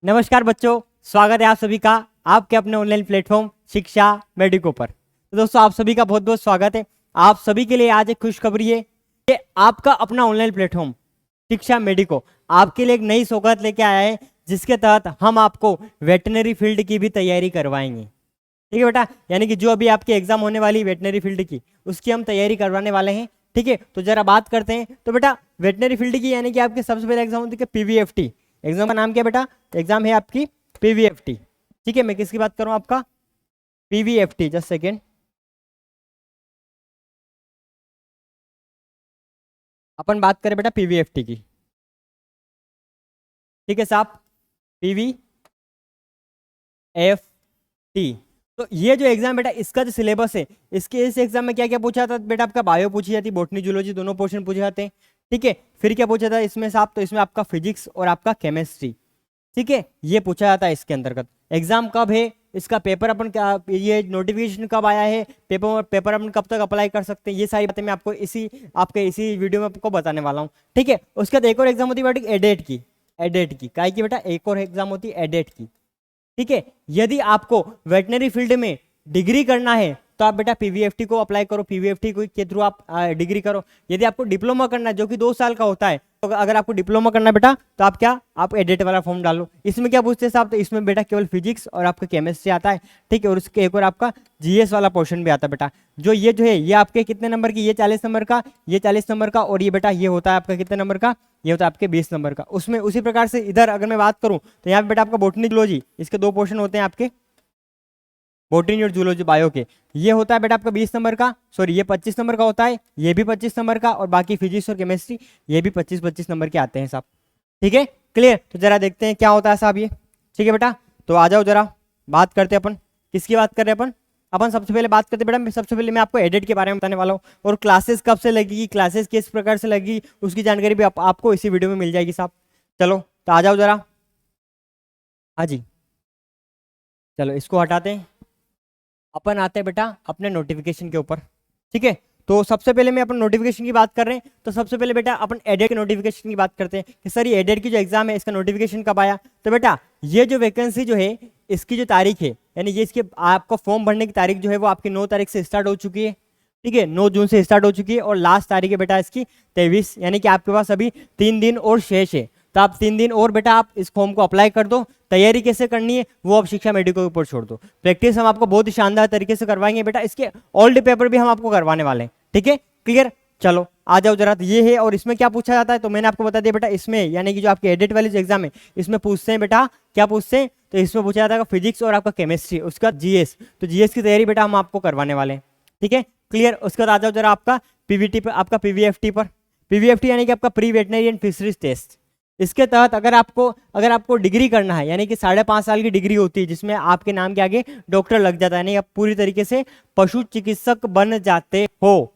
नमस्कार बच्चों, स्वागत है आप सभी का आपके अपने ऑनलाइन प्लेटफॉर्म शिक्षा मेडिको पर। तो दोस्तों आप सभी का बहुत बहुत स्वागत है। आप सभी के लिए आज एक खुशखबरी है कि आपका अपना ऑनलाइन प्लेटफॉर्म शिक्षा मेडिको आपके लिए एक नई सौगात लेके आया है, जिसके तहत हम आपको वेटनरी फील्ड की भी तैयारी करवाएंगे। ठीक है बेटा, यानी कि जो अभी आपकी एग्जाम होने वाली वेटनरी फील्ड की, उसकी हम तैयारी करवाने वाले हैं। ठीक है, तो जरा बात करते हैं। तो बेटा वेटनरी फील्ड की यानी कि आपके सबसे पहले एग्जाम होती है PVFT। एग्जाम का नाम क्या बेटा? एग्जाम है आपकी PVFT। ठीक है, मैं किसकी बात कर रहा हूँ? आपका PVFT। जस्ट सेकेंड, अपन बात करें बेटा PVFT की। ठीक है साहब, PVFT। तो ये जो एग्जाम बेटा, इसका जो सिलेबस है, इसके इस एग्जाम में क्या क्या पूछा था बेटा? आपका बायो पूछी जाती, बॉटनी जूलॉजी दोनों पोर्शन पूछे जाते हैं। ठीक है, फिर क्या पूछा था इसमें साहब? तो इसमें आपका फिजिक्स और आपका केमिस्ट्री, ठीक है, ये पूछा जाता है इसके अंतर्गत। एग्जाम कब है, इसका पेपर अपन क्या, ये नोटिफिकेशन कब आया है, पेपर अपन कब तक अप्लाई कर सकते हैं, ये सारी बातें मैं आपको इसी वीडियो में आपको बताने वाला हूँ। ठीक है, उसके बाद एक और एग्जाम होती है बेटा एडेट की काय की बेटा, एक और एग्जाम होती है एडेट की। ठीक है, यदि आपको वेटनरी फील्ड में डिग्री करना है तो आप बेटा PVFT को अप्लाई करो, PVFT के थ्रू आप डिग्री करो। यदि आपको डिप्लोमा करना है जो कि 2 साल का होता है, तो अगर आपको डिप्लोमा करना है बेटा तो आप एडेट वाला फॉर्म डालो। इसमें क्या पूछते हैं साहब? तो इसमें बेटा केवल फिजिक्स और आपका केमिस्ट्री आता है। ठीक है, और उसके एक और आपका GS वाला पोर्शन भी आता है बेटा। जो है ये आपके कितने नंबर की? ये 40 नंबर का, ये 40 नंबर का, और ये बेटा ये होता है आपका कितने नंबर का? ये होता है आपके 20 नंबर का। उसमें उसी प्रकार से इधर अगर मैं बात करूं तो यहाँ पे बेटा आपका बॉटनी जूलॉजी, इसके 2 पोर्शन होते हैं आपके, बॉटनी और जूलॉजी बायो के। ये होता है बेटा आपका 20 नंबर का, सॉरी ये 25 नंबर का होता है, ये भी 25 नंबर का, और बाकी फिजिक्स और केमिस्ट्री ये भी 25-25 नंबर के आते हैं साहब। ठीक है, क्लियर? तो जरा देखते हैं क्या होता है साहब ये। ठीक है बेटा, तो आ जाओ जरा बात करते हैं अपन। किसकी बात कर रहे हैं अपन सबसे पहले बात करते हैं बेटा, सबसे पहले मैं आपको एडेट के बारे में बताने वाला हूँ, और क्लासेस कब से लगेगी, क्लासेस किस प्रकार से लगेगी, उसकी जानकारी भी आपको इसी वीडियो में मिल जाएगी साहब। चलो तो आ जाओ जरा। हाँ जी, चलो इसको हटाते हैं, अपन आते हैं बेटा अपने नोटिफिकेशन के ऊपर। ठीक है, तो सबसे पहले मैं अपन नोटिफिकेशन की बात कर रहे हैं, तो सबसे पहले बेटा अपन एडेट के नोटिफिकेशन की बात करते हैं कि सर ये एडेट की जो एग्जाम है इसका नोटिफिकेशन कब आया। तो बेटा ये जो वैकेंसी जो है, इसकी जो तारीख है, यानी ये इसके आपको फॉर्म भरने की तारीख जो है वो आपकी 9 तारीख से स्टार्ट हो चुकी है। ठीक है, 9 जून से स्टार्ट हो चुकी है, और लास्ट तारीख है बेटा इसकी 23, यानी कि आपके पास अभी 3 दिन और शेष है। तो आप 3 दिन और बेटा आप इस फॉर्म को अप्लाई कर दो। तैयारी कैसे करनी है वो आप शिक्षा मेडिको के ऊपर छोड़ दो। प्रैक्टिस हम आपको बहुत ही शानदार तरीके से करवाएंगे बेटा, इसके ओल्ड पेपर भी हम आपको करवाने वाले हैं। ठीक है, क्लियर? चलो आ जाओ जरा। तो ये है, और इसमें क्या पूछा जाता है तो मैंने आपको बता दिया बेटा, इसमें यानी कि जो आपके एडिट वाली जो एग्जाम है इसमें पूछते हैं बेटा, क्या पूछते हैं? तो इसमें पूछा जाता है फिजिक्स और आपका केमिस्ट्री, उसका GS। तो GS की तैयारी बेटा हम आपको करवाने वाले हैं। ठीक है, क्लियर? उसके बाद आ जाओ जरा आपका PVT पर, आपका PVFT पर। PVFT यानी कि आपका pre veterinary and fisheries test. इसके तहत अगर आपको डिग्री करना है, यानी कि 5.5 साल की डिग्री होती है, जिसमें आपके नाम के आगे डॉक्टर लग जाता है, यानी आप पूरी तरीके से पशु चिकित्सक बन जाते हो।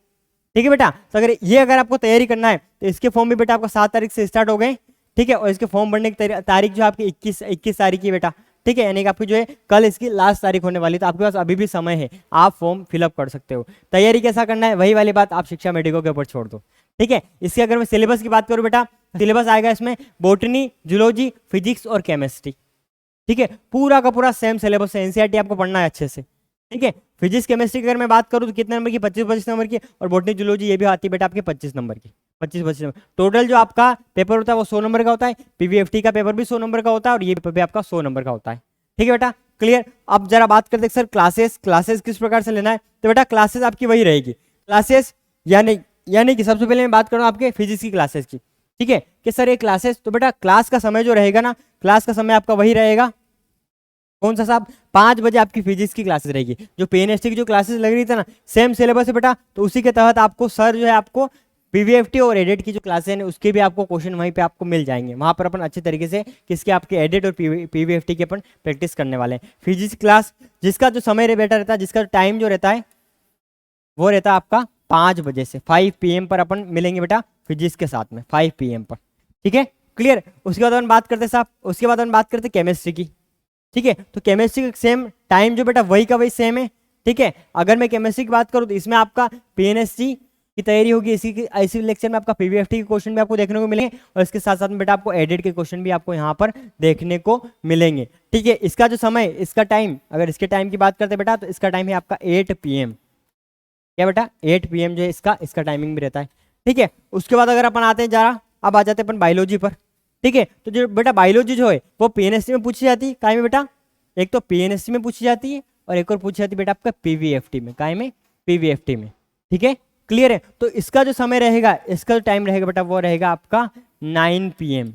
ठीक है बेटा, तो अगर आपको तैयारी करना है तो इसके फॉर्म भी बेटा आपको 7 तारीख से स्टार्ट हो गए। ठीक है, और इसके फॉर्म भरने की तारीख जो आपकी 21 तारीख की बेटा। ठीक है, यानी कि आपकी जो है कल इसकी लास्ट तारीख होने वाली, तो आपके पास अभी भी समय है, आप फॉर्म फिलअप कर सकते हो। तैयारी कैसा करना है वही वाली बात आप शिक्षा मेडिको के ऊपर छोड़ दो। ठीक है, इसके अगर मैं सिलेबस की बात करूं बेटा, सिलेबस आएगा इसमें बॉटनी, जूलॉजी, फिजिक्स और केमिस्ट्री। ठीक है, पूरा का पूरा सेम सिलेबस है, NCERT आपको पढ़ना है अच्छे से। ठीक है, फिजिक्स केमिस्ट्री की अगर मैं बात करूं तो कितने नंबर की? 25-25 नंबर की, और बॉटनी जूलॉजी ये भी आती है बेटा आपके 25 नंबर की, 25-25 नंबर। टोटल जो आपका पेपर होता है वो 100 नंबर का होता है। PVFT का पेपर भी 100 नंबर का होता है, और ये पेपर भी आपका 100 नंबर का होता है। ठीक है बेटा, क्लियर? अब जरा बात करते हैं सर क्लासेस किस प्रकार से लेना है। तो बेटा क्लासेस आपकी वही रहेगी, क्लासेस यानी कि सबसे पहले मैं बात करूँ आपके फिजिक्स की क्लासेस की। ठीक है, कि सर ये क्लासेस, तो बेटा क्लास का समय जो रहेगा ना, क्लास का समय आपका वही रहेगा, कौन सा साहब? 5 बजे आपकी फिजिक्स की क्लासेस रहेगी। जो PNST की जो क्लासेस लग रही थी ना, सेम सिलेबस है बेटा, तो उसी के तहत आपको सर जो है आपको PVFT और एडिट की जो क्लासेस हैं उसके भी आपको क्वेश्चन वहीं पे आपको मिल जाएंगे। वहां पर अपन अच्छे तरीके से किसके आपके एडिट और PVFT के अपन प्रैक्टिस करने वाले हैं। फिजिक्स क्लास जिसका जो समय बेटा रहता है, जिसका टाइम जो रहता है वो रहता है आपका 5 बजे से 5 PM पर अपन मिलेंगे बेटा फिजिक्स के साथ में, 5 PM पर। ठीक है, क्लियर? उसके बाद अपन बात करते हैं साहब, उसके बाद अपन बात करते हैं केमिस्ट्री की। ठीक है, तो केमिस्ट्री का सेम टाइम जो बेटा वही का वही सेम है। ठीक है, अगर मैं केमिस्ट्री की बात करूँ तो इसमें आपका PNST की तैयारी होगी। इसी लेक्चर में आपका पीवीएफटी के क्वेश्चन भी आपको देखने को मिलेंगे और इसके साथ साथ में बेटा आपको एडिट के क्वेश्चन भी आपको यहाँ पर देखने को मिलेंगे। ठीक है, इसका जो समय, इसका टाइम, अगर इसके टाइम की बात करते हैं बेटा तो इसका टाइम है आपका 8 PM। क्या बेटा 8 PM जो है इसका टाइमिंग भी रहता है। ठीक है, उसके बाद अगर अपन आते हैं जरा, अब आ जाते हैं अपन बायोलॉजी पर। ठीक है, तो जो बेटा बायोलॉजी जो है वो पीएनएसटी में पूछी जाती है। काय में बेटा, एक तो पीएनएसटी में पूछी जाती है और एक और पूछी जाती है बेटा आपका पीवीएफटी में। काय में, पीवीएफटी में। ठीक है, क्लियर है। तो इसका जो समय रहेगा, इसका जो टाइम रहेगा बेटा वो रहेगा आपका 9 PM।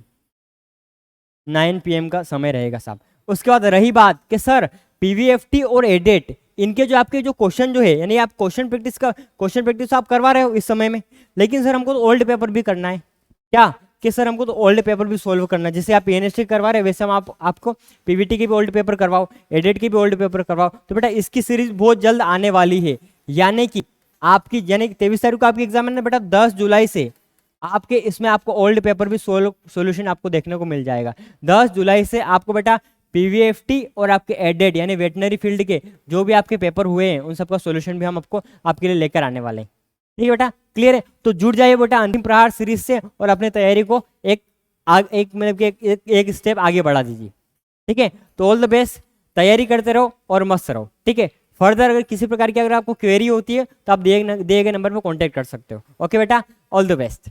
9 PM का समय रहेगा साहब। उसके बाद रही बात कि सर पीवीएफटी और एडेट, इनके जो आपके जो क्वेश्चन जो है, यानी आप क्वेश्चन प्रैक्टिस आप करवा रहे हो इस समय में, लेकिन सर हमको तो ओल्ड पेपर भी करना है। क्या कि सर हमको तो ओल्ड पेपर भी सोल्व करना है। जैसे आप पीएनएसटी करवा रहे हैं वैसे हम आपको पीवीटी के भी ओल्ड पेपर करवाओ, एडेट के भी ओल्ड पेपर करवाओ। तो बेटा इसकी सीरीज बहुत जल्द आने वाली है, यानी कि 23 तारीख को आपकी एग्जाम है ना बेटा, 10 जुलाई से आपके इसमें आपको ओल्ड पेपर भी सोल्यूशन आपको देखने को मिल जाएगा। 10 जुलाई से आपको बेटा पीवीएफटी और आपके एडेड यानी वेटनरी फील्ड के जो भी आपके पेपर हुए हैं उन सबका सॉल्यूशन भी हम आपके लिए लेकर आने वाले हैं। ठीक है बेटा, क्लियर है। तो जुड़ जाइए बेटा अंतिम प्रहार सीरीज से और अपनी तैयारी को एक स्टेप आगे बढ़ा दीजिए। ठीक है, तो ऑल द बेस्ट, तैयारी करते रहो और मस्त रहो। ठीक है, फर्दर अगर किसी प्रकार की अगर आपको क्वेरी होती है तो आप दिए गए नंबर पर कॉन्टैक्ट कर सकते हो। ओके बेटा, ऑल द बेस्ट।